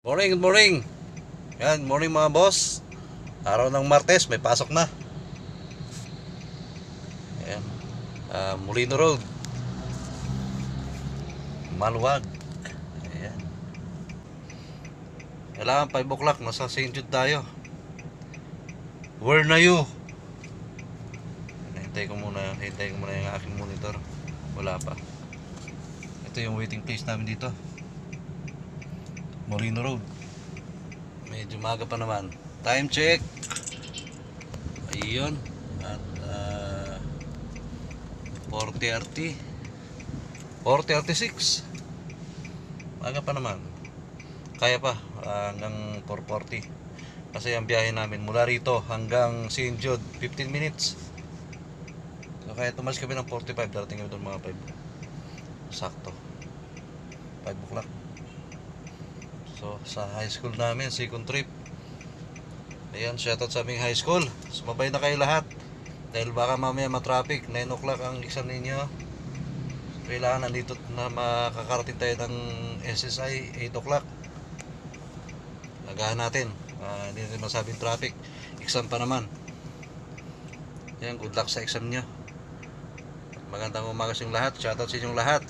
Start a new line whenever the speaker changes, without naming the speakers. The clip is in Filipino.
Morning, good morning. Yan, morning mga boss. Araw ng Martes, may pasok na. Yan. Molino Road. Maluwag. Ayan. Kailangan 5 o'clock, nasa St. Jude tayo. Where na you? Hintay ko muna yung aking monitor. Wala pa. Ito yung waiting place namin dito. Molino Road. Medyo maga pa naman. Time check. Ayun. At 4:30 4:36. Maga pa naman. Kaya pa hanggang 4:40. Kasi ang biyahe namin mula rito hanggang St. Jude 15 minutes. So kaya tumalis kami ng 45, darating kami doon mga 5. Sakto. 5 o'clock. So sa high school namin, second trip. Ayan, shoutout sa aming high school. Sumabay na kayo lahat. Dahil baka mamaya matraffic. 9 o'clock ang exam ninyo. Kailangan nandito na makakarating tayo ng SSI 8 o'clock. Agahan natin. Hindi natin masabing traffic. Exam pa naman. Ayan, good luck sa exam nyo. Magandang umaga sa inyong lahat. Shoutout sa inyong lahat.